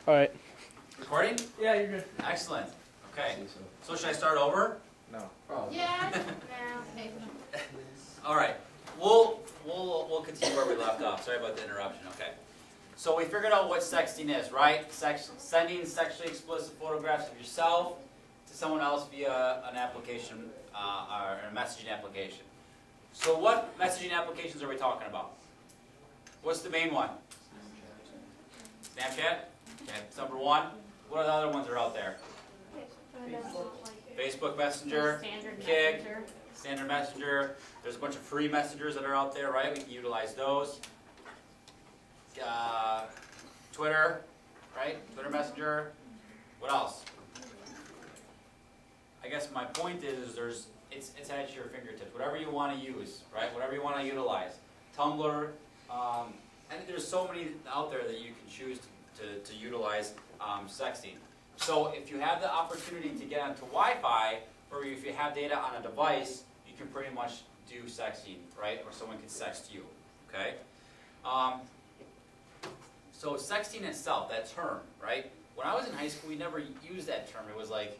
All right. Recording? Yeah, you're good. Excellent. Okay. So should I start over? No. Yeah. No. Okay. All right. We'll continue where we left off. Sorry about the interruption. Okay. So we figured out what sexting is, right? Sending sexually explicit photographs of yourself to someone else via an application or a messaging application. So what messaging applications are we talking about? What's the main one? Snapchat? Okay, it's number one. What are the other ones that are out there? Facebook Messenger, Kik, Standard Messenger. There's a bunch of free messengers that are out there, right? We can utilize those. Twitter, right? Twitter Messenger. What else? I guess my point is it's at your fingertips. Whatever you want to use, right? Whatever you want to utilize. Tumblr. I think there's so many out there that you can choose to utilize sexting. So if you have the opportunity to get onto Wi-Fi, or if you have data on a device, you can pretty much do sexting, right? Or someone can sext you, okay? So sexting itself, that term, right? When I was in high school, we never used that term. It was like,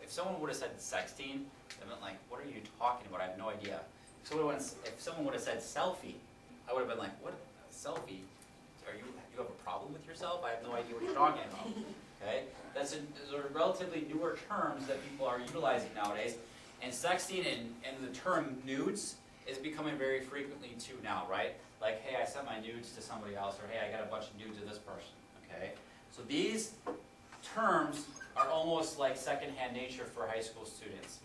if someone would have said sexting, I meant like, what are you talking about? I have no idea. If someone would have said selfie, I would have been like, what? Selfie? You have a problem with yourself? I have no idea what you're talking about. Okay? Those are relatively newer terms that people are utilizing nowadays. And sexting and the term nudes is becoming very frequently too now, right? Like, hey, I sent my nudes to somebody else, or hey, I got a bunch of nudes of this person. Okay? So these terms are almost like secondhand nature for high school students.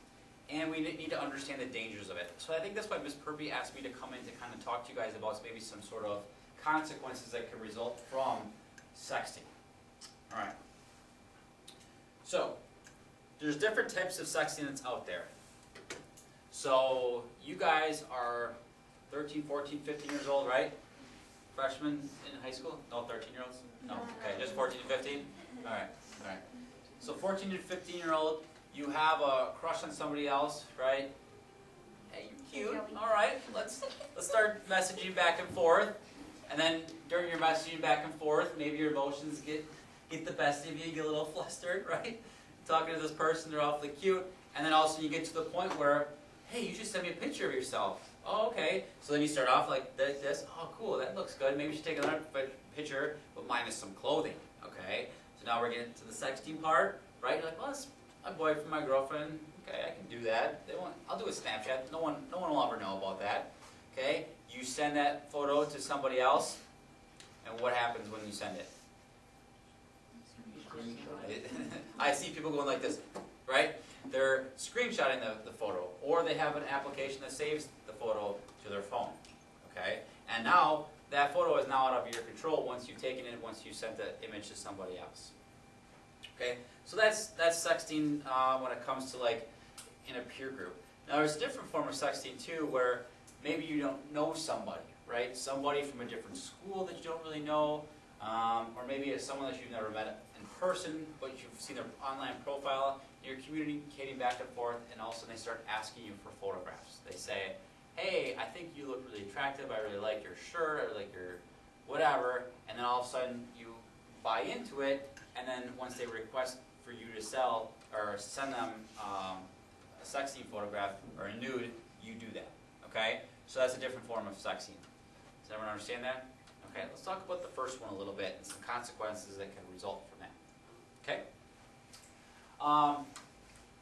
And we need to understand the dangers of it. So I think that's why Ms. Purby asked me to come in to kind of talk to you guys about maybe some sort of consequences that could result from sexting. All right. So there's different types of sexting that's out there. So you guys are 13, 14, 15 years old, right? Freshmen in high school? No, 13-year-olds? No. Okay, just 14 to 15? All right. All right. So 14 to 15-year-old, you have a crush on somebody else, right? Hey, you're cute. All right, let's start messaging back and forth. And then during your messaging back and forth, maybe your emotions get the best of you, you get a little flustered, right? Talking to this person, they're awfully cute. And then all of a sudden you get to the point where, hey, you should send me a picture of yourself. Oh, okay. So then you start off like this. Oh, cool, that looks good. Maybe you should take another picture, but minus some clothing, okay? So now we're getting to the sexting part, right? You're like, well, that's my boyfriend, my girlfriend. Okay, I can do that. I'll do a Snapchat. No one will ever know about that. Okay? You send that photo to somebody else, and what happens when you send it? I see people going like this, right? They're screenshotting the photo, or they have an application that saves the photo to their phone, okay? And now, that photo is now out of your control once you've taken it, once you sent the image to somebody else. Okay? So that's sexting when it comes to like in a peer group. Now there's a different form of sexting too, where maybe you don't know somebody, right? Somebody from a different school that you don't really know, or maybe it's someone that you've never met in person, but you've seen their online profile, and you're communicating back and forth, and all of a sudden they start asking you for photographs. They say, hey, I think you look really attractive, I really like your shirt, I really like your whatever, and then all of a sudden you buy into it, and then once they request for you to sell or send them a sexting photograph or a nude, you do that, okay? So that's a different form of sexting. Does everyone understand that? Okay, let's talk about the first one a little bit and some consequences that can result from that. Okay?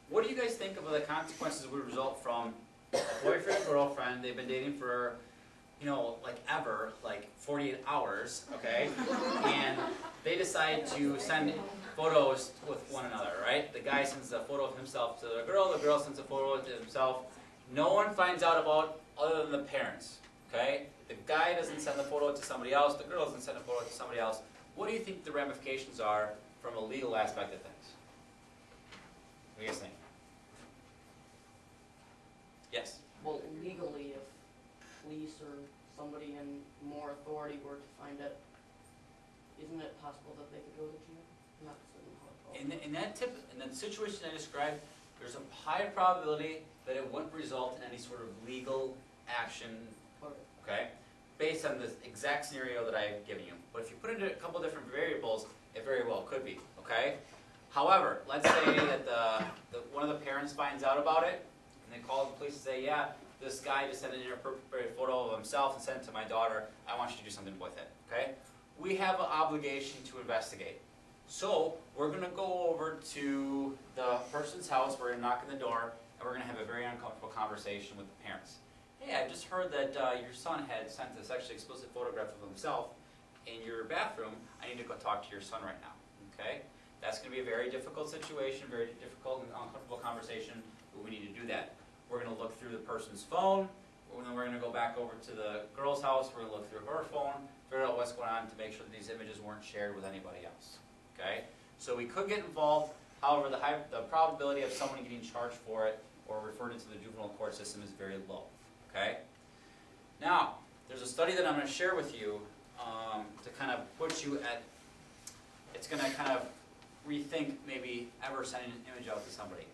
What do you guys think of the consequences that would result from a boyfriend, girlfriend, they've been dating for, like ever, like 48 hours, okay? And they decide to send photos with one another, right? The guy sends a photo of himself to the girl sends a photo of himself. No one finds out about other than the parents, okay? The guy doesn't send the photo to somebody else, the girl doesn't send a photo to somebody else. What do you think the ramifications are from a legal aspect of things? What do you guys think? Yes? Well, legally, if police or somebody in more authority were to find it, isn't it possible that they could go to jail? I'm not certain how it goes. In that situation I described, there's a high probability that it wouldn't result in any sort of legal action, okay, based on the exact scenario that I've given you. But if you put into a couple different variables, It very well could be, okay? However, let's say that one of the parents finds out about it, and they call the police and say, yeah, this guy just sent an inappropriate photo of himself and sent it to my daughter. I want you to do something with it, okay? We have an obligation to investigate. So we're going to go over to the person's house, we're going to knock on the door, and we're going to have a very uncomfortable conversation with the parents. Hey, I just heard that your son had sent a sexually explicit photograph of himself in your bathroom. I need to go talk to your son right now, okay? That's going to be a very difficult situation, very difficult and uncomfortable conversation, but we need to do that. We're going to look through the person's phone, and then we're going to go back over to the girl's house, we're going to look through her phone, figure out what's going on to make sure that these images weren't shared with anybody else, okay? So we could get involved, however, the probability of someone getting charged for it or referred into the juvenile court system is very low, okay? Now, there's a study that I'm going to share with you to kind of put you at, it's going to kind of rethink maybe ever sending an image out to somebody.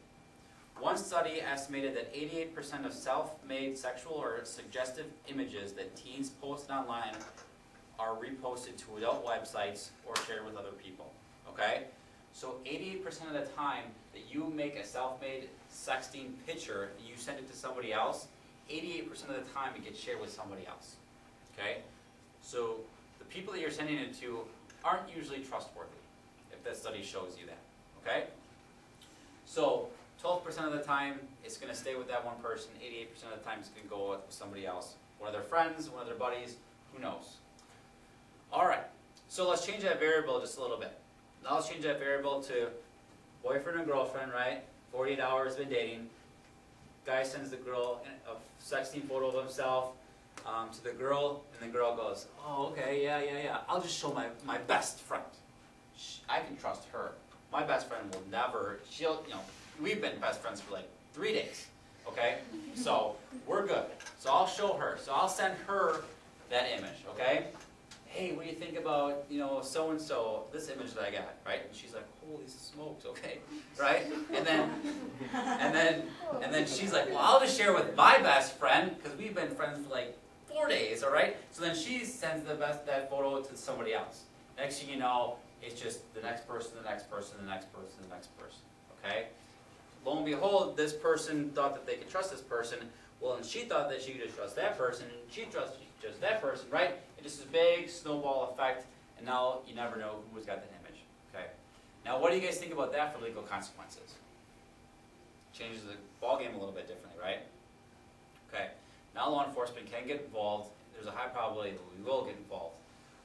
One study estimated that 88% of self-made sexual or suggestive images that teens post online are reposted to adult websites or shared with other people, okay? So 88% of the time that you make a self-made sexting picture and you send it to somebody else, 88% of the time it gets shared with somebody else, okay? So the people that you're sending it to aren't usually trustworthy, if that study shows you that, okay? So 12% of the time it's going to stay with that one person, 88% of the time it's going to go with somebody else. One of their friends, one of their buddies, who knows? Alright, so let's change that variable just a little bit. Now let's change that variable to boyfriend and girlfriend, right? 48 hours been dating. Guy sends the girl a sexting photo of himself to the girl, and the girl goes, oh, okay, yeah. I'll just show my best friend. I can trust her. My best friend will never, we've been best friends for like 3 days, okay? So we're good. So I'll show her. So I'll send her that image, okay? Hey, what do you think about, so-and-so, this image that I got, right? And she's like, holy smokes, okay, right? And then she's like, well, I'll just share with my best friend, because we've been friends for like 4 days, all right? So then she sends that photo to somebody else. Next thing you know, it's just the next person, the next person, the next person, the next person, okay? Lo and behold, this person thought that they could trust this person. Well, and she thought that she could just trust that person, and she trusted just that person, right? It's just a big snowball effect, and now you never know who's got that image, okay? Now, what do you guys think about that for legal consequences? Changes the ballgame a little bit differently, right? Okay, now law enforcement can get involved. There's a high probability that we will get involved.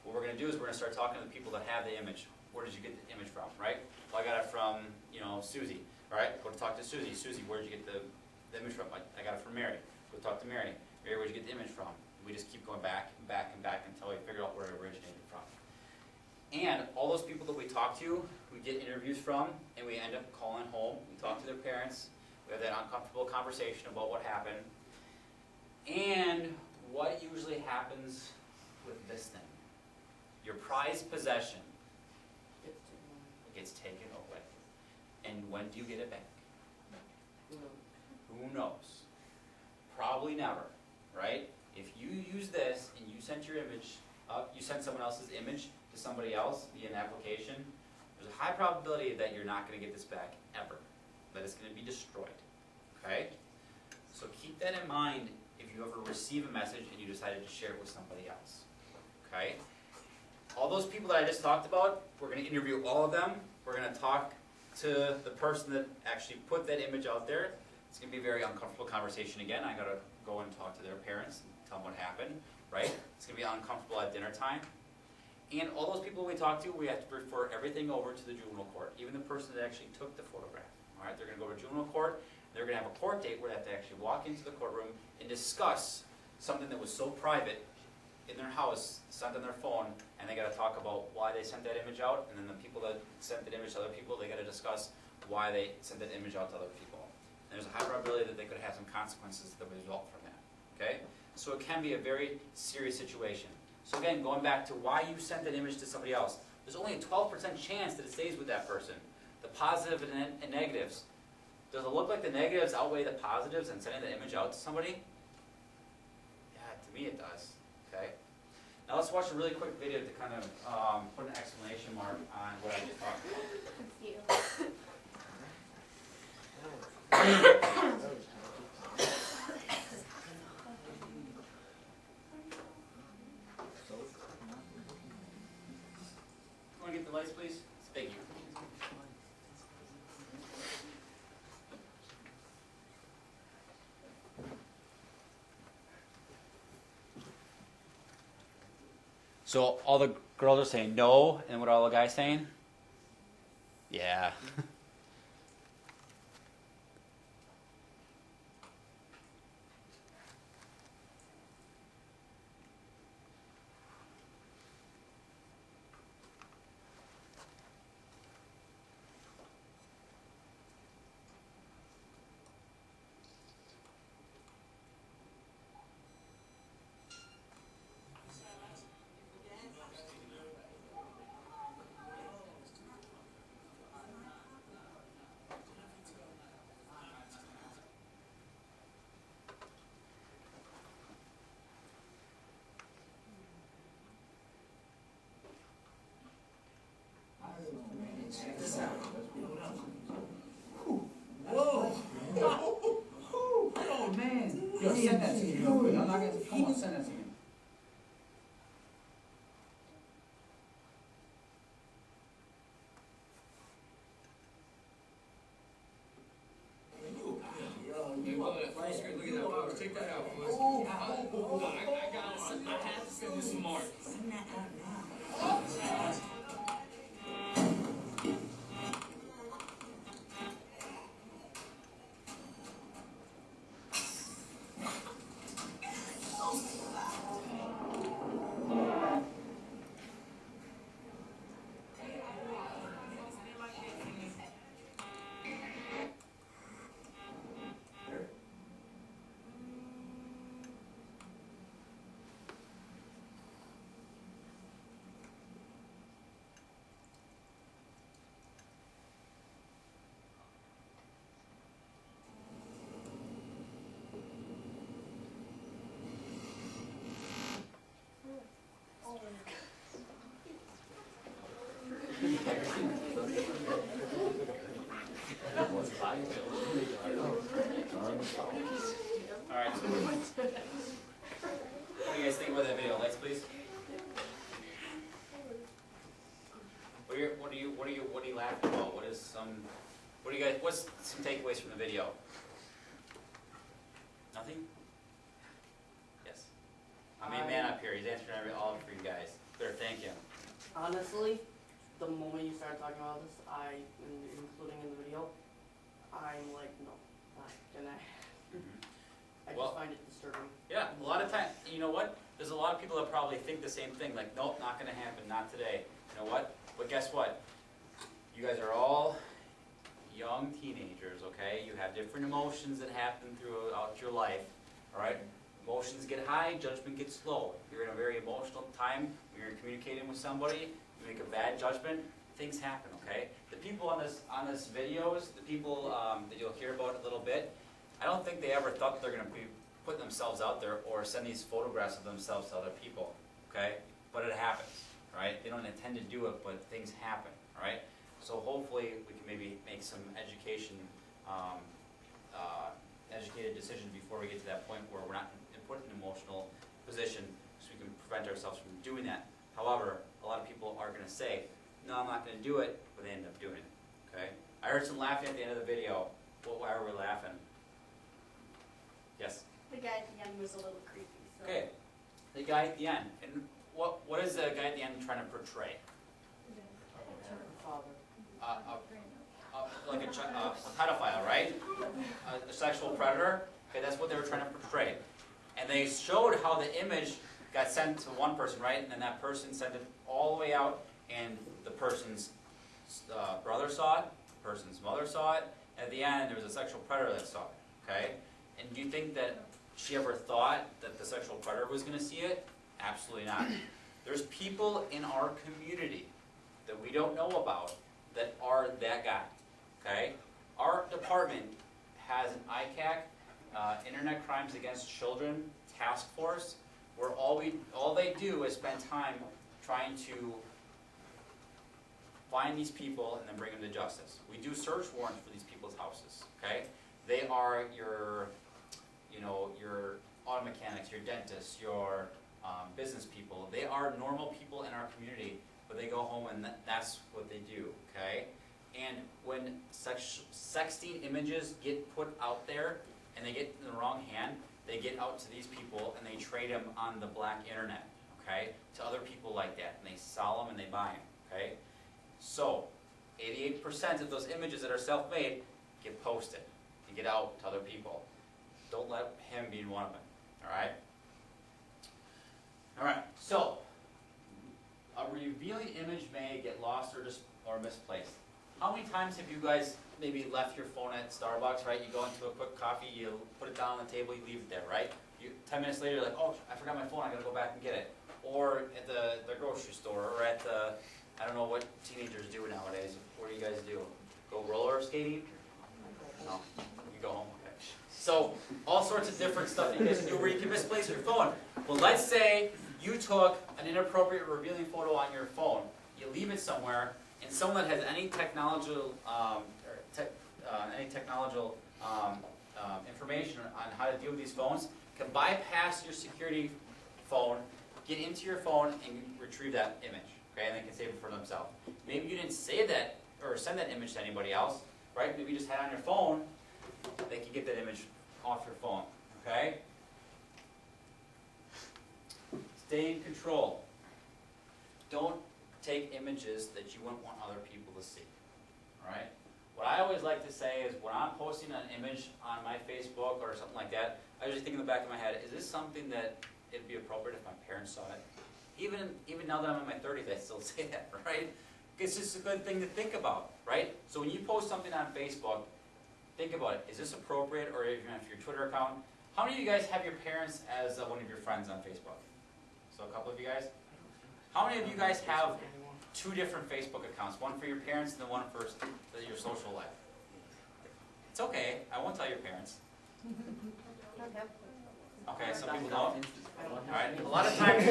What we're going to do is we're going to start talking to the people that have the image. Where did you get the image from, right? Well, I got it from, Susie, all right? Go to talk to Susie. Susie, where did you get the image from? I got it from Mary. Go talk to Mary. Mary, where did you get the image from? We just keep going back and back and back until we figure out where it originated from. And all those people that we talk to, we get interviews from, and we end up calling home. We talk to their parents. We have that uncomfortable conversation about what happened. And what usually happens with this thing? Your prized possession gets taken away. And when do you get it back? Who knows? Probably never, right? If you use this and you sent your image up, you sent someone else's image to somebody else via an application, there's a high probability that you're not going to get this back ever, that it's going to be destroyed, okay? So keep that in mind if you ever receive a message and you decided to share it with somebody else, okay? All those people that I just talked about, we're going to interview all of them. We're going to talk to the person that actually put that image out there. It's going to be a very uncomfortable conversation again. I got to go and talk to their parents and tell them what happened, right? It's going to be uncomfortable at dinner time. And all those people we talk to, we have to refer everything over to the juvenile court, even the person that actually took the photograph. All right, they're going to go to juvenile court. They're going to have a court date where they have to actually walk into the courtroom and discuss something that was so private in their house, sent on their phone, and they got to talk about why they sent that image out, and then the people that sent that image to other people, they got to discuss why they sent that image out to other people. And there's a high probability that they could have some consequences that result from that, okay? So it can be a very serious situation. So again, going back to why you sent that image to somebody else, there's only a 12% chance that it stays with that person. The positive and negatives. Does it look like the negatives outweigh the positives in sending the image out to somebody? Yeah, to me it does, okay? Now let's watch a really quick video to kind of put an exclamation mark on what I just talked about. Want to get the lights, please? Thank you. So all the girls are saying no, and what are all the guys saying? Yeah. Check this out. Whoa! Oh man! Yo, send that to me real quick. I'm not gonna. Come on, send that to me. Look at that power. Take that out, boys. I got it. I had to send this smart. Send that out now. Alright, so what do you guys think about that video? Lights, please. What are you laughing about? What's some takeaways from the video? Nothing? Yes. I mean, man up here, he's answering all for you guys. There, thank you. Honestly, the moment you started talking about this, including in the video, I'm like, no, not gonna. I Well, just find it disturbing. Yeah, a lot of times, you know what? There's a lot of people that probably think the same thing, like, nope, not gonna happen, not today. You know what? But guess what? You guys are all young teenagers, okay? You have different emotions that happen throughout your life, all right? Emotions get high, judgment gets low. You're in a very emotional time when you're communicating with somebody, you make a bad judgment, things happen, okay? The people on this videos, the people that you'll hear about in a little bit, I don't think they ever thought they're going to be putting themselves out there or send these photographs of themselves to other people, okay? But it happens, right? They don't intend to do it, but things happen, right? So hopefully we can maybe make some educated decisions before we get to that point where we're not put in an emotional position, so we can prevent ourselves from doing that. However, a lot of people are going to say, no, I'm not going to do it, but they end up doing it, okay? I heard some laughing at the end of the video. Why were we laughing? Yes? The guy at the end was a little creepy, so. Okay, the guy at the end. And what is the guy at the end trying to portray? Father. Like a pedophile, right? A sexual predator. Okay, that's what they were trying to portray. And they showed how the image got sent to one person, right? And then that person sent it all the way out, and the person's brother saw it, the person's mother saw it. At the end, there was a sexual predator that saw it, okay? And do you think that she ever thought that the sexual predator was going to see it? Absolutely not. There's people in our community that we don't know about that are that guy, okay? Our department has an ICAC, Internet Crimes Against Children Task Force, where all they do is spend time trying to find these people and then bring them to justice. We do search warrants for these people's houses, okay? They are your, you know, your auto mechanics, your dentists, your business people. They are normal people in our community, but they go home and that's what they do, okay? And when sexting images get put out there and they get in the wrong hand, they get out to these people and they trade them on the black internet, okay? To other people like that, and they sell them and they buy them, okay? So, 88% of those images that are self-made get posted and get out to other people. Don't let him be one of them, alright? Alright, so, a revealing image may get lost or misplaced. How many times have you guys maybe left your phone at Starbucks, right? You go into a quick coffee, you put it down on the table, you leave it there, right? 10 minutes later, you're like, oh, I forgot my phone, I gotta go back and get it. Or at the grocery store, or at the, I don't know what teenagers do nowadays. What do you guys do? Go roller skating? No, you go home, okay. So, all sorts of different stuff you guys can do where you can misplace your phone. Well, let's say you took an inappropriate revealing photo on your phone, you leave it somewhere, and someone that has any technological information on how to deal with these phones can bypass your security phone, get into your phone, and retrieve that image. Okay, and they can save it for themselves. Maybe you didn't save that or send that image to anybody else, right? Maybe you just had it on your phone. They can get that image off your phone. Okay. Stay in control. Don't take images that you wouldn't want other people to see. Alright? What I always like to say is when I'm posting an image on my Facebook or something like that, I usually think in the back of my head, is this something that it'd be appropriate if my parents saw it? Even now that I'm in my 30s, I still say that, right? It's just a good thing to think about, right? So when you post something on Facebook, think about it. Is this appropriate? Or even if your Twitter account, how many of you guys have your parents as one of your friends on Facebook? So a couple of you guys? How many of you guys have 2 different Facebook accounts? One for your parents and then one for your social life? It's okay. I won't tell your parents. Okay, some people don't. Alright, a lot of times,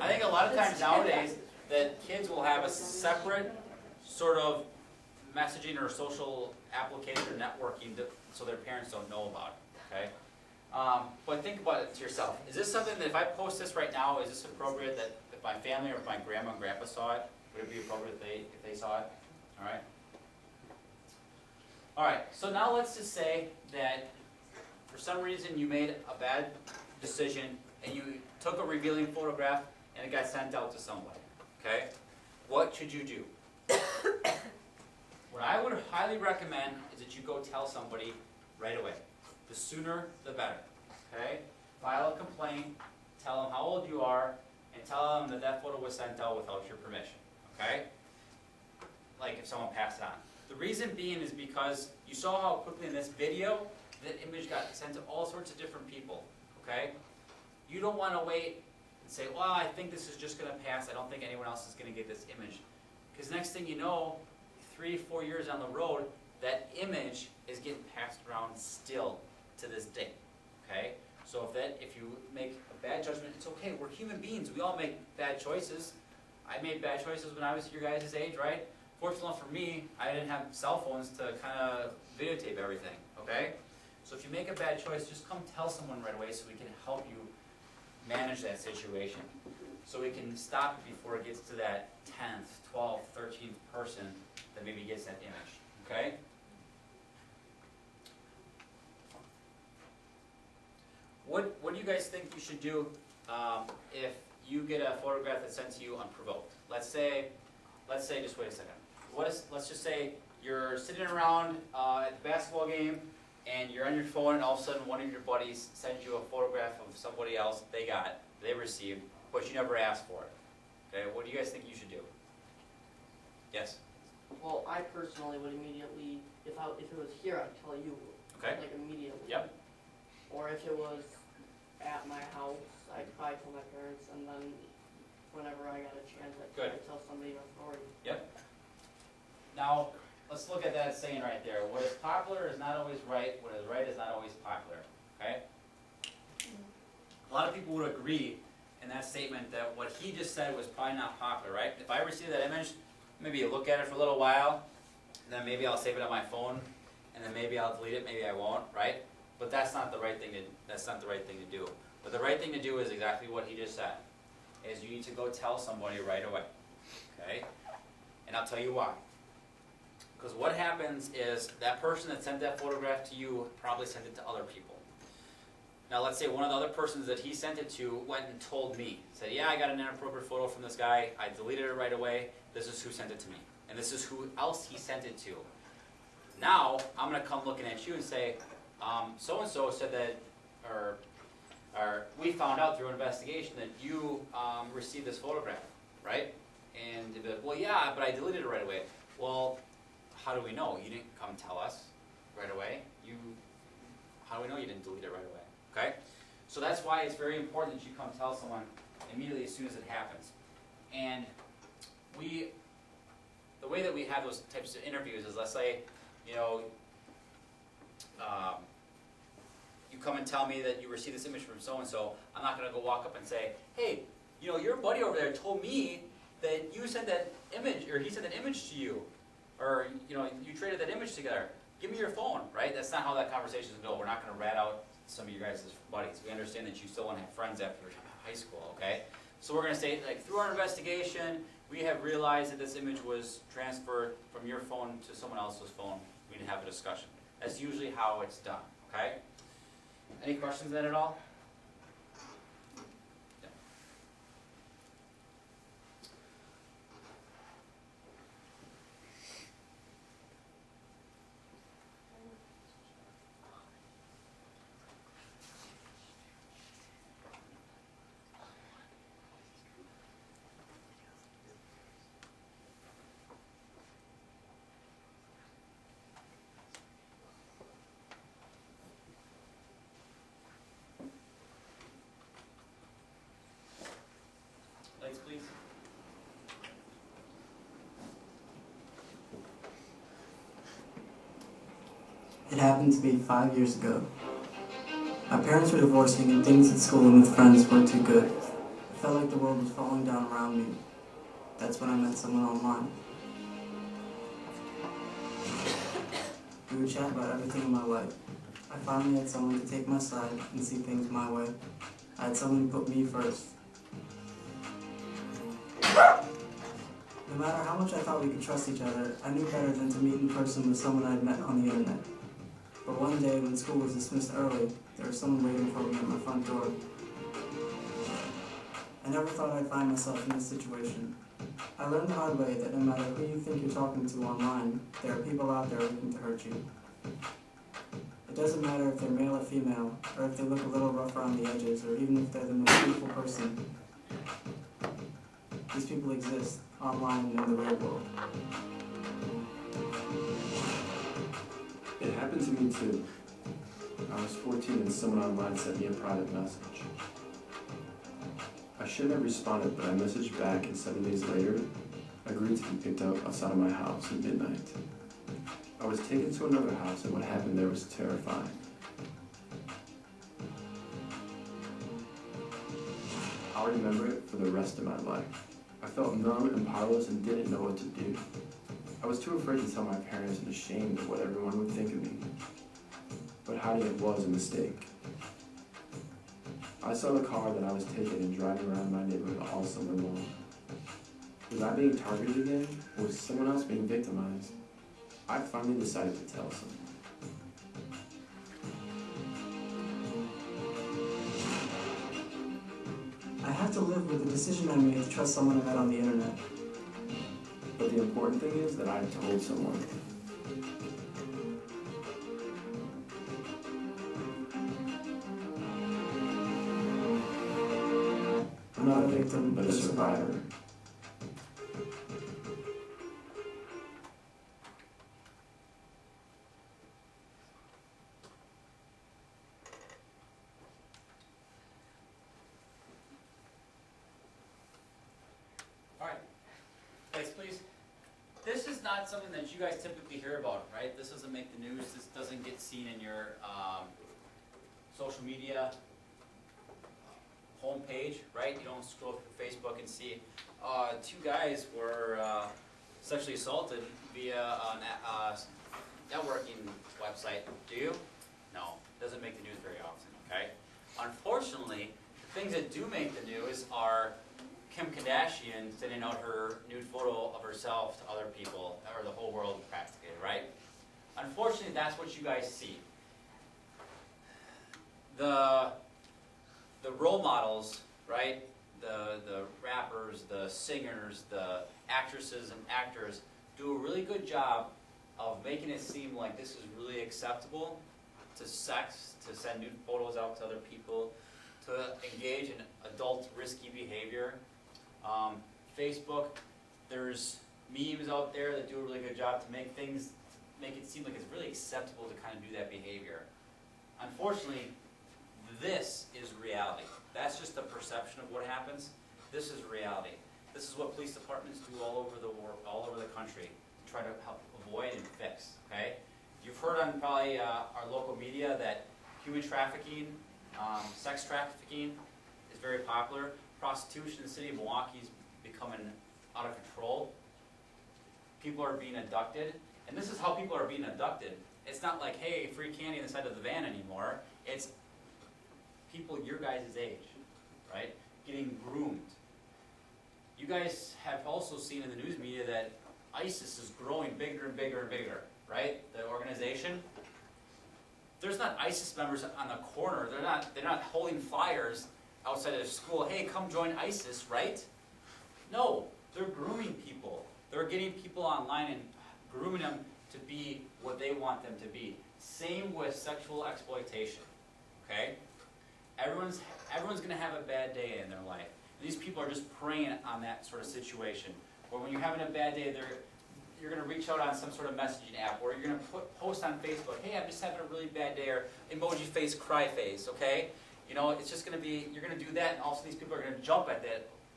I think a lot of times nowadays that kids will have a separate sort of messaging or social application or networking so their parents don't know about it, okay? But think about it to yourself. Is this something that if I post this right now, is this appropriate that if my family or if my grandma and grandpa saw it, would it be appropriate if they saw it? Alright? Alright, so now let's just say that for some reason you made a bad decision and you took a revealing photograph and it got sent out to somebody. Okay? What should you do? What I would highly recommend is that you go tell somebody right away. The sooner, the better. Okay? File a complaint, tell them how old you are, and tell them that that photo was sent out without your permission. Okay? Like if someone passed it on. The reason being is because you saw how quickly in this video that image got sent to all sorts of different people. Okay? You don't want to wait and say, well, I think this is just going to pass. I don't think anyone else is going to get this image. Because next thing you know, 3-4 years down the road, that image is getting passed around still to this day. Okay? So if you make a bad judgment, it's okay. We're human beings. We all make bad choices. I made bad choices when I was your guys' age, right? Fortunately for me, I didn't have cell phones to kind of videotape everything. Okay? So if you make a bad choice, just come tell someone right away so we can help you manage that situation. So we can stop it before it gets to that 10th, 12th, 13th person that maybe gets that image. Okay? What do you guys think you should do if you get a photograph that's sent to you unprovoked? Let's say, just wait a second. Let's just say you're sitting around at the basketball game and you're on your phone and all of a sudden one of your buddies sends you a photograph of somebody else they received, but you never asked for it. Okay, what do you guys think you should do? Yes? Well, I personally would immediately, if it was here, I'd tell you. Okay. Like immediately. Yep. Or if it was at my house, I'd probably tell my parents, and then whenever I got a chance, I'd tell somebody in authority. Yep. Now, let's look at that saying right there. What is popular is not always right. What is right is not always popular. Okay? lot of people would agree in that statement that what he just said was probably not popular, right? If I receive that image, maybe you look at it for a little while, and then maybe I'll save it on my phone, and then maybe I'll delete it, maybe I won't, right? But that's not the right thing to do. But the right thing to do is exactly what he just said, is you need to go tell somebody right away, okay? And I'll tell you why. Because what happens is that person that sent that photograph to you probably sent it to other people. Now let's say one of the other persons that he sent it to went and told me, said, yeah, I got an inappropriate photo from this guy, I deleted it right away, this is who sent it to me. And this is who else he sent it to. Now, I'm going to come looking at you and say, so-and-so said that, or we found out through an investigation that you received this photograph, right? And they'd be like, well, yeah, but I deleted it right away. Well, how do we know? You didn't come tell us right away. How do we know you didn't delete it right away? Okay? So that's why it's very important that you come tell someone immediately as soon as it happens. And the way that we have those types of interviews is, let's say, you know, you come and tell me that you received this image from so-and-so, I'm not going to go walk up and say, hey, you know, your buddy over there told me that you sent that image, or he sent that image to you, or, you know, you traded that image together. Give me your phone, right? That's not how that conversation is going to go. We're not going to rat out some of you guys as buddies. We understand that you still want to have friends after high school, okay? So we're going to say, like, through our investigation, we have realized that this image was transferred from your phone to someone else's phone. We need to have a discussion. That's usually how it's done, okay? Any questions on that at all? Yeah. Lights, please. It happened to be 5 years ago. My parents were divorcing and things at school and with friends weren't too good. I felt like the world was falling down around me. That's when I met someone online. We would chat about everything in my life. I finally had someone to take my side and see things my way. I had someone who put me first. No matter how much I thought we could trust each other, I knew better than to meet in person with someone I had met on the internet. But one day, when school was dismissed early, there was someone waiting for me at my front door. I never thought I'd find myself in this situation. I learned the hard way that no matter who you think you're talking to online, there are people out there looking to hurt you. It doesn't matter if they're male or female, or if they look a little rough around the edges, or even if they're the most beautiful person. These people exist, online and in the real world. It happened to me too. I was 14 and someone online sent me a private message. I shouldn't have responded, but I messaged back and 7 days later, agreed to be picked up outside of my house at midnight. I was taken to another house and what happened there was terrifying. I'll remember it for the rest of my life. I felt numb and powerless and didn't know what to do. I was too afraid to tell my parents and ashamed of what everyone would think of me. But hiding it was a mistake. I saw the car that I was taking and driving around my neighborhood all summer long. Was I being targeted again? Or was someone else being victimized? I finally decided to tell someone. I have to live with the decision I made to trust someone I met on the internet. But the important thing is that I told someone. I'm not a victim, but a survivor. Alright, place please. This is not something that you guys typically hear about, right? This doesn't make the news, this doesn't get seen in your social media. homepage, right? You don't scroll through Facebook and see, 2 guys were sexually assaulted via a networking website, do you? No, doesn't make the news very often, okay? Unfortunately, the things that do make the news are Kim Kardashian sending out her nude photo of herself to other people, or the whole world practically, right? Unfortunately, that's what you guys see. The role models, right? The rappers, the singers, the actresses and actors do a really good job of making it seem like this is really acceptable to sex, to send nude photos out to other people, to engage in adult risky behavior. Facebook, there's memes out there that do a really good job to make it seem like it's really acceptable to kind of do that behavior. Unfortunately, this is reality. That's just the perception of what happens. This is reality. This is what police departments do all over the world, all over the country, to try to help avoid and fix. Okay? You've heard on probably our local media that human trafficking, sex trafficking is very popular. Prostitution in the city of Milwaukee is becoming out of control. People are being abducted, and this is how people are being abducted. It's not like, hey, free candy on the side of the van anymore. It's people your guys' age, right? Getting groomed. You guys have also seen in the news media that ISIS is growing bigger and bigger and bigger, right? The organization. There's not ISIS members on the corner. They're not holding flyers outside of school. Hey, come join ISIS, right? No, they're grooming people. They're getting people online and grooming them to be what they want them to be. Same with sexual exploitation. Okay? Everyone's going to have a bad day in their life. These people are just preying on that sort of situation. Or when you're having a bad day, you're going to reach out on some sort of messaging app, or you're going to post on Facebook, hey, I'm just having a really bad day, or emoji face, cry face, okay? You know, it's just going to be, you're going to do that, and also these people are going to jump at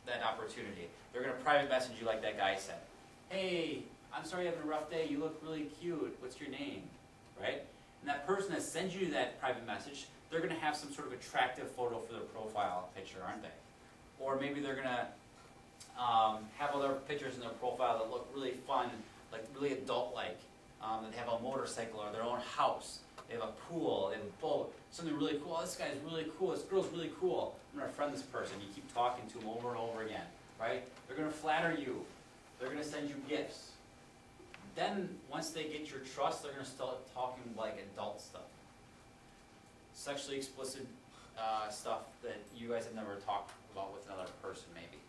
that opportunity. They're going to private message you like that guy said. Hey, I'm sorry you're having a rough day, you look really cute, what's your name, right? And that person that sends you that private message, they're going to have some sort of attractive photo for their profile picture, aren't they? Or maybe they're going to have other pictures in their profile that look really fun, like really adult-like. That have a motorcycle or their own house. They have a pool, they have a boat, something really cool. Oh, this guy's really cool, this girl's really cool. I'm going to friend this person. You keep talking to them over and over again, right? They're going to flatter you. They're going to send you gifts. Then, once they get your trust, they're going to start talking like adult stuff. Sexually explicit stuff that you guys have never talked about with another person, maybe.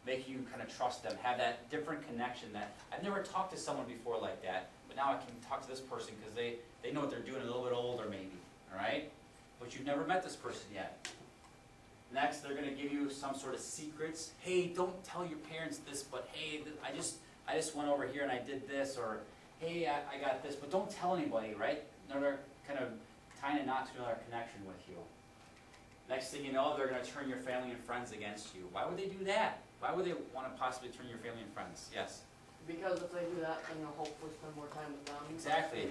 Make you kind of trust them, have that different connection that, I've never talked to someone before like that, but now I can talk to this person because they know what they're doing, a little bit older maybe, all right? But you've never met this person yet. Next, they're going to give you some sort of secrets. Hey, don't tell your parents this, but hey, I just went over here and I did this, or hey, I got this, but don't tell anybody, right? Another kind of tying a knot to another connection with you. Next thing you know, they're going to turn your family and friends against you. Why would they do that? Why would they want to possibly turn your family and friends? Yes? Because if they do that, then they'll hopefully spend more time with them. Exactly.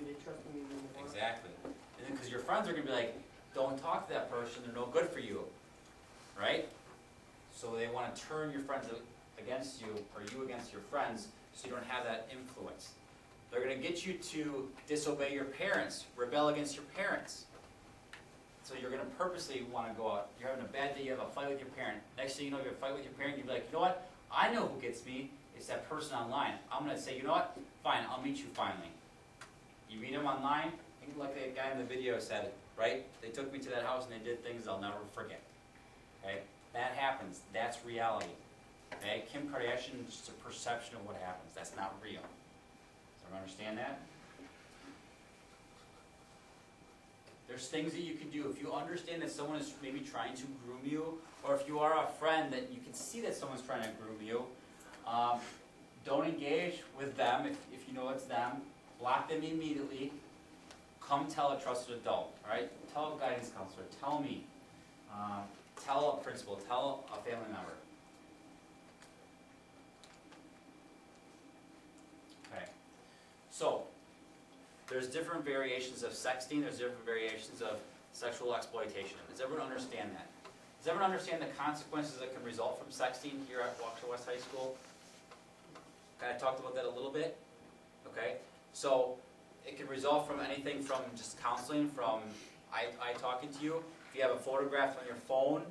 They trust them even more. Exactly. And then because your friends are going to be like, don't talk to that person, they're no good for you. Right? So they want to turn your friends against you, or you against your friends, so you don't have that influence. They're going to get you to disobey your parents, rebel against your parents. So you're going to purposely want to go out. You're having a bad day, you have a fight with your parent. Next thing you know, you have a fight with your parent, you'll be like, you know what? I know who gets me. It's that person online. I'm going to say, you know what? Fine, I'll meet you finally. You meet him online, think like that guy in the video said, right? They took me to that house and they did things I'll never forget. Okay? That happens. That's reality. Okay? Kim Kardashian is just a perception of what happens. That's not real. Does everyone understand that? There's things that you can do. If you understand that someone is maybe trying to groom you, or if you are a friend that you can see that someone's trying to groom you, don't engage with them if you know it's them. Block them immediately. Come tell a trusted adult. All right? Tell a guidance counselor. Tell me. Tell a principal. Tell a family member. Okay. So, there's different variations of sexting, there's different variations of sexual exploitation. Does everyone understand that? Does everyone understand the consequences that can result from sexting here at Waukesha West High School? Kind of talked about that a little bit, okay? So it can result from anything from just counseling, from I talking to you. If you have a photograph on your phone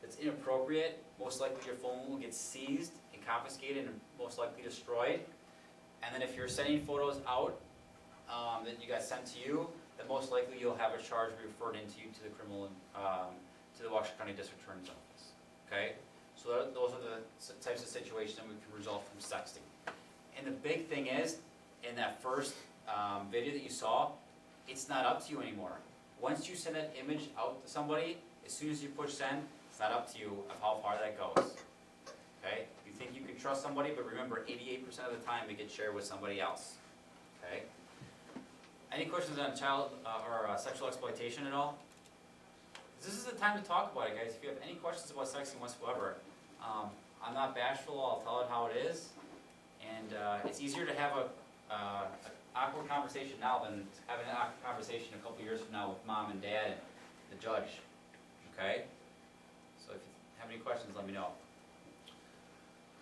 that's inappropriate, most likely your phone will get seized and confiscated and most likely destroyed. And then if you're sending photos out that you got sent to you, then most likely you'll have a charge referred into you to the criminal, to the Waukesha County District Attorney's Office, okay? So those are the types of situations that we can result from sexting. And the big thing is, in that first video that you saw, it's not up to you anymore. Once you send that image out to somebody, as soon as you push send, it's not up to you of how far that goes. Okay? You think you can trust somebody, but remember, 88% of the time it gets shared with somebody else. Okay? Any questions on child or sexual exploitation at all? This is the time to talk about it, guys. If you have any questions about sexting whatsoever, I'm not bashful. I'll tell it how it is. And it's easier to have an awkward conversation now than having an awkward conversation a couple years from now with mom and dad and the judge. Okay? So if you have any questions, let me know.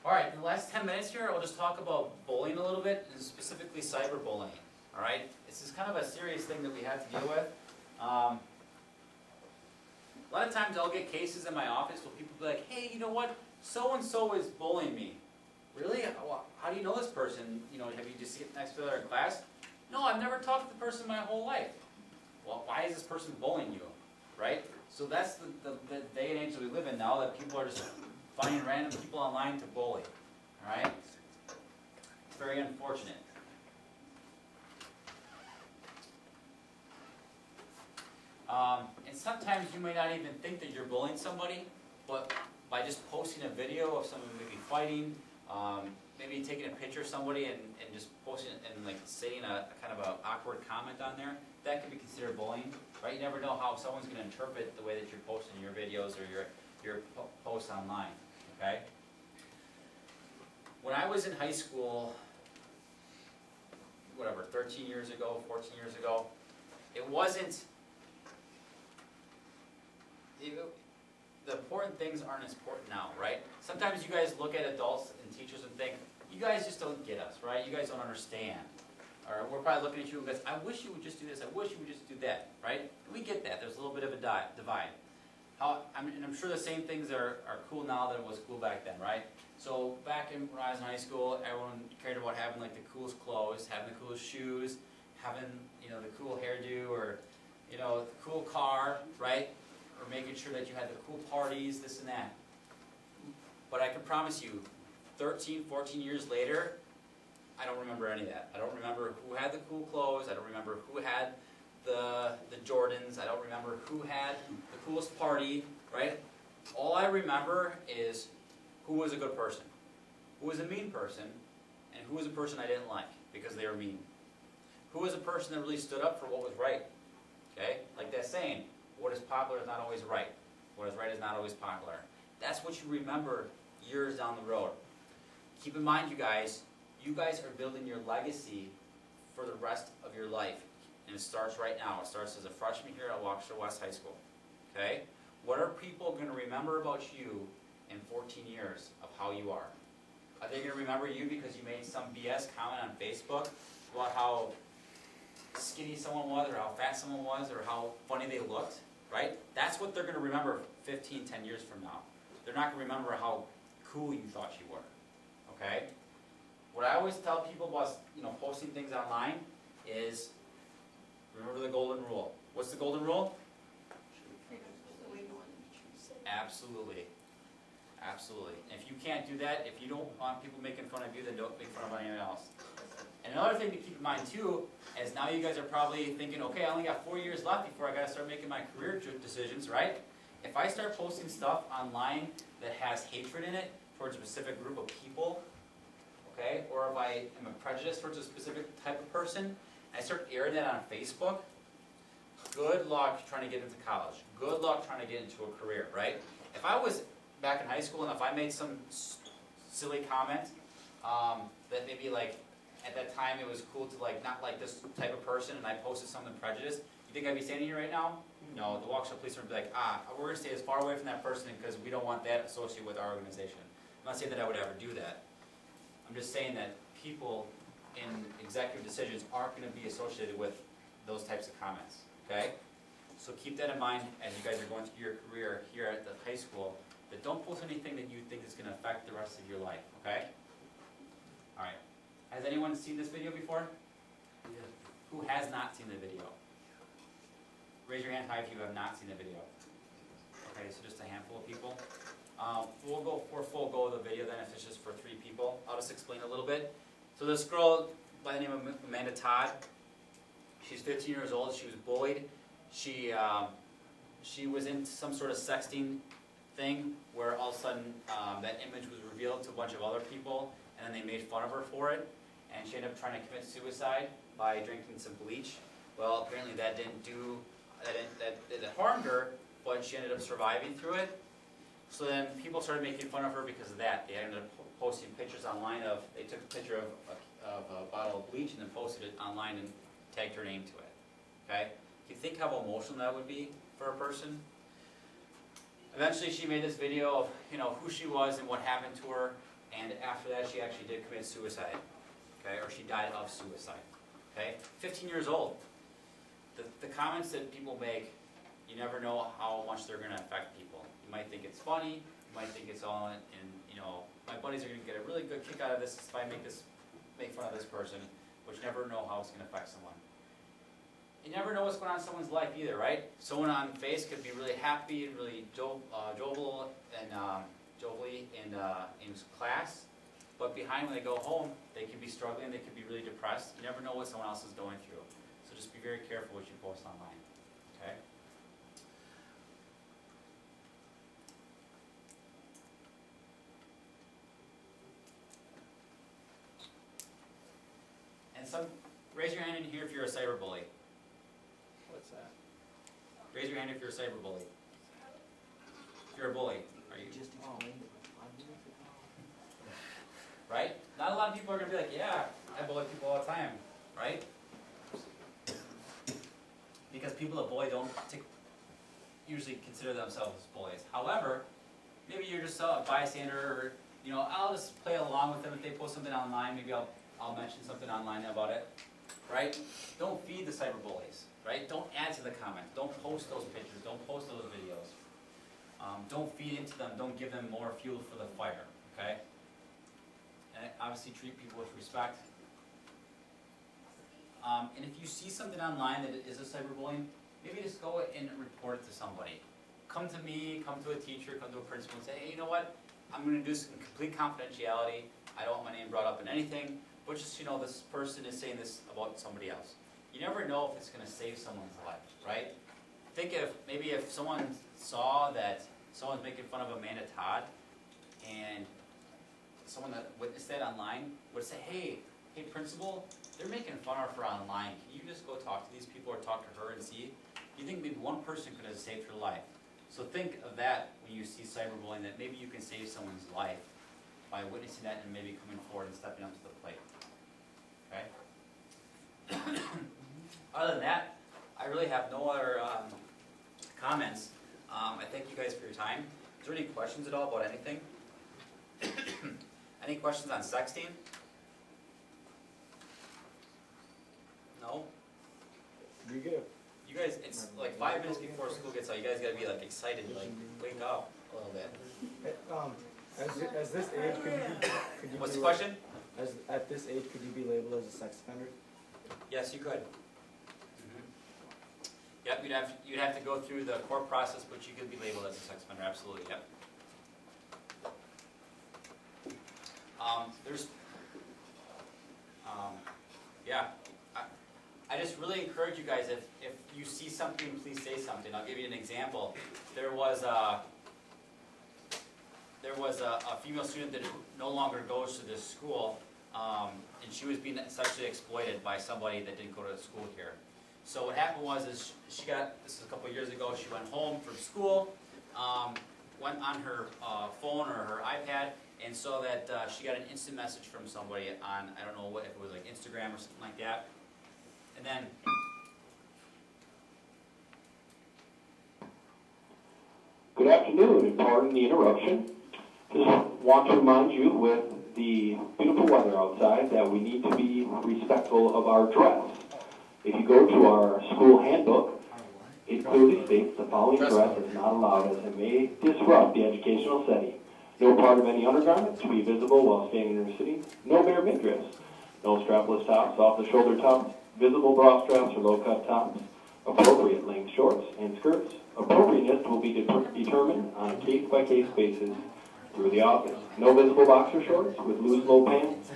Alright, in the last 10 minutes here, I'll just talk about bullying a little bit, and specifically cyberbullying. Alright? This is kind of a serious thing that we have to deal with. A lot of times I'll get cases in my office where people be like, hey, you know what? So-and-so is bullying me. Really? How do you know this person? You know, have you just sit next to her in class? No, I've never talked to the person my whole life. Well, why is this person bullying you? Right? So that's the day and age that we live in now, that people are just finding random people online to bully. Alright? It's very unfortunate. And sometimes you may not even think that you're bullying somebody, but by just posting a video of someone maybe fighting, maybe taking a picture of somebody and just posting it and like saying a kind of an awkward comment on there, that can be considered bullying, right? You never know how someone's going to interpret the way that you're posting your videos or your posts online, okay? When I was in high school, whatever, 13 years ago, 14 years ago, it wasn't, the important things aren't as important now, right? Sometimes you guys look at adults and teachers and think, you guys just don't get us, right? You guys don't understand. Or we're probably looking at you and goes, I wish you would just do this, I wish you would just do that, right? We get that, there's a little bit of a divide. And I'm sure the same things are cool now than it was cool back then, right? So back when I was in high school, everyone cared about having like the coolest clothes, having the coolest shoes, having, you know, the cool hairdo, or, you know, the cool car, right? Or making sure that you had the cool parties, this and that. But I can promise you, 13, 14 years later, I don't remember any of that. I don't remember who had the cool clothes, I don't remember who had the Jordans, I don't remember who had the coolest party, right? All I remember is who was a good person, who was a mean person, and who was a person I didn't like because they were mean. Who was a person that really stood up for what was right, okay? Like that saying, what is popular is not always right. What is right is not always popular. That's what you remember years down the road. Keep in mind, you guys are building your legacy for the rest of your life. And it starts right now. It starts as a freshman here at Waukesha West High School. Okay? What are people going to remember about you in 14 years of how you are? Are they going to remember you because you made some BS comment on Facebook about how skinny someone was, or how fat someone was, or how funny they looked? Right? That's what they're going to remember 15, 10 years from now. They're not going to remember how cool you thought you were. Okay? What I always tell people about, you know, posting things online is, remember the golden rule. What's the golden rule? Absolutely. Absolutely. And if you can't do that, if you don't want people making fun of you, then don't make fun of anyone else. And another thing to keep in mind too, is now you guys are probably thinking, okay, I only got 4 years left before I got to start making my career decisions, right? If I start posting stuff online that has hatred in it towards a specific group of people, okay, or if I am a prejudice towards a specific type of person, and I start airing that on Facebook, good luck trying to get into college. Good luck trying to get into a career, right? If I was back in high school and if I made some silly comment that maybe like, at that time it was cool to like not like this type of person and I posted something prejudiced, You think I'd be standing here right now? No, the Waukesha police would be like, we're gonna stay as far away from that person because we don't want that associated with our organization. I'm not saying that I would ever do that. I'm just saying that people in executive decisions aren't gonna be associated with those types of comments, okay? So keep that in mind as you guys are going through your career here at the high school, that don't post anything that you think is gonna affect the rest of your life, okay? All right, has anyone seen this video before? Yeah. Who has not seen the video? Raise your hand high if you have not seen the video. Okay, so just a handful of people. We'll go for full go of the video then if it's just for 3 people. I'll just explain a little bit. So this girl by the name of Amanda Todd, she's 15 years old, she was bullied. She was in some sort of sexting thing where all of a sudden that image was revealed to a bunch of other people and then they made fun of her for it, and she ended up trying to commit suicide by drinking some bleach. Well, apparently that harmed her, but she ended up surviving through it. So then people started making fun of her because of that. They ended up posting pictures online of, they took a picture of a bottle of bleach and then posted it online and tagged her name to it. Okay? You think how emotional that would be for a person? Eventually she made this video of, who she was and what happened to her, and after that she actually did commit suicide. Okay? Or she died of suicide. Okay? 15 years old. The comments that people make, you never know how much they're going to affect people. You might think it's funny, you might think it's all, my buddies are going to get a really good kick out of this if I make fun of this person, but you never know how it's going to affect someone. You never know what's going on in someone's life either, right? Someone on face could be really happy and really jovial and jovially in class, but behind when they go home, they could be struggling, they could be really depressed. You never know what someone else is going through. So just be very careful what you post online, okay? And raise your hand in here if you're a cyberbully. What's that? Raise your hand if you're a cyberbully. If you're a bully, are you? Just explained it. Right? Not a lot of people are going to be like, yeah, I bully people all the time, right? Because people that bully don't usually consider themselves bullies. However, maybe you're just a bystander, or I'll just play along with them if they post something online. Maybe I'll mention something online about it, right? Don't feed the cyberbullies, right? Don't add to the comments. Don't post those pictures. Don't post those videos. Don't feed into them. Don't give them more fuel for the fire, okay? And obviously treat people with respect. And if you see something online that is a cyberbullying, maybe just go and report it to somebody. Come to me, come to a teacher, come to a principal and say, hey, you know what? I'm going to do some complete confidentiality. I don't want my name brought up in anything, but just, this person is saying this about somebody else. You never know if it's going to save someone's life, right? Think if someone saw that someone's making fun of Amanda Todd, and someone that witnessed that online would say, hey principal, they're making fun of her online. Can you just go talk to these people or talk to her and see? You think maybe one person could have saved her life. So think of that when you see cyberbullying, that maybe you can save someone's life by witnessing that and maybe coming forward and stepping up to the plate. Okay? Other than that, I really have no other comments. I thank you guys for your time. Is there any questions at all about anything? Any questions on sexting? No? Be good. You guys, it's like 5 minutes before school gets out. You guys gotta be like excited, like wake up a little bit. As this age, could you What's be the question? At this age, could you be labeled as a sex offender? Yes, you could. Yep, you'd have to go through the court process, but you could be labeled as a sex offender. Absolutely, yep. Yeah. I just really encourage you guys, if you see something, please say something. I'll give you an example. There was a female student that no longer goes to this school, and she was being sexually exploited by somebody that didn't go to school here. So what happened was, this is a couple of years ago, she went home from school, went on her phone or her iPad, and saw that she got an instant message from somebody on, I don't know if it was like Instagram or something like that. And then pardon the interruption. Just want to remind you with the beautiful weather outside that we need to be respectful of our dress. If you go to our school handbook, it clearly states the following dress is not allowed as it may disrupt the educational setting. No part of any undergarment to be visible while standing or sitting. No bare midriffs. No strapless tops, off-the-shoulder tops, visible bra straps or low-cut tops. Appropriate length shorts and skirts. Appropriateness will be determined on a case-by-case basis through the office. No visible boxer shorts with loose low pants.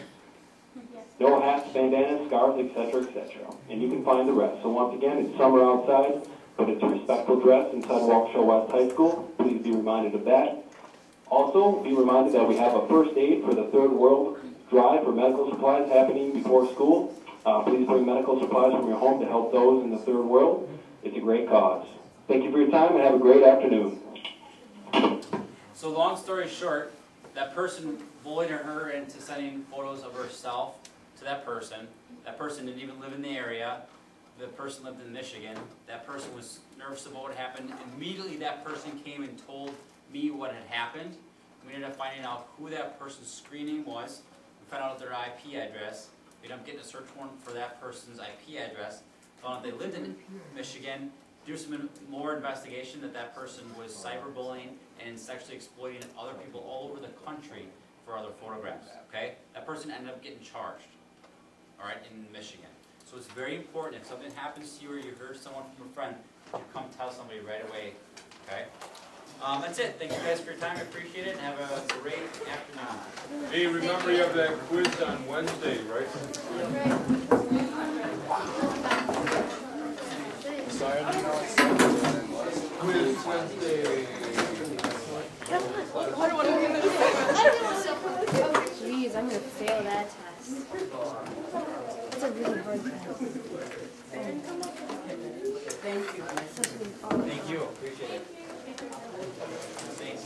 No hats, bandanas, scarves, etc., etc. And you can find the rest. So once again, it's summer outside, but it's a respectful dress inside Waukesha West High School. Please be reminded of that. Also, be reminded that we have a first aid for the Third World drive for medical supplies happening before school. Please bring medical supplies from your home to help those in the Third World. It's a great cause. Thank you for your time and have a great afternoon. So long story short, that person bullied her into sending photos of herself to that person. That person didn't even live in the area. The person lived in Michigan. That person was nervous about what happened. Immediately that person came and told me what had happened. We ended up finding out who that person's screen name was. We found out their IP address. We ended up getting a search warrant for that person's IP address. Found out they lived in Michigan. Do some more investigation that that person was cyberbullying and sexually exploiting other people all over the country for other photographs. Okay, that person ended up getting charged. All right, in Michigan. So it's very important if something happens to you or you heard someone from a friend, you come tell somebody right away. Okay. That's it. Thank you guys for your time. I appreciate it. And have a great afternoon. Hey, remember you have that quiz on Wednesday, right? Quiz Wednesday. Jeez, I'm gonna fail that test. It's a really hard test. Thank you. Thank you. Appreciate it. Thanks.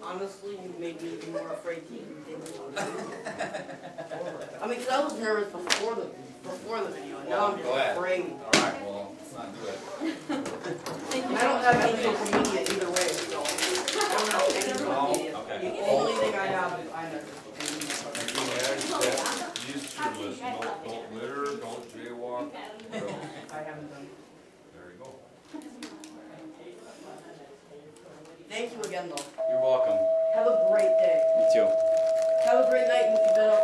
Honestly, you made me even more afraid to even think about it. I mean, 'cause I was nervous before the video, and now I'm just afraid. All right. Well, let's not do it. I don't have any social media either way, so I don't have any social media. Okay. The only thing I have is iMessage. These two lists, don't litter, don't jaywalk. I haven't done. There you go. Thank you again, though. You're welcome. Have a great day. You too. Have a great night, Mr. Bill.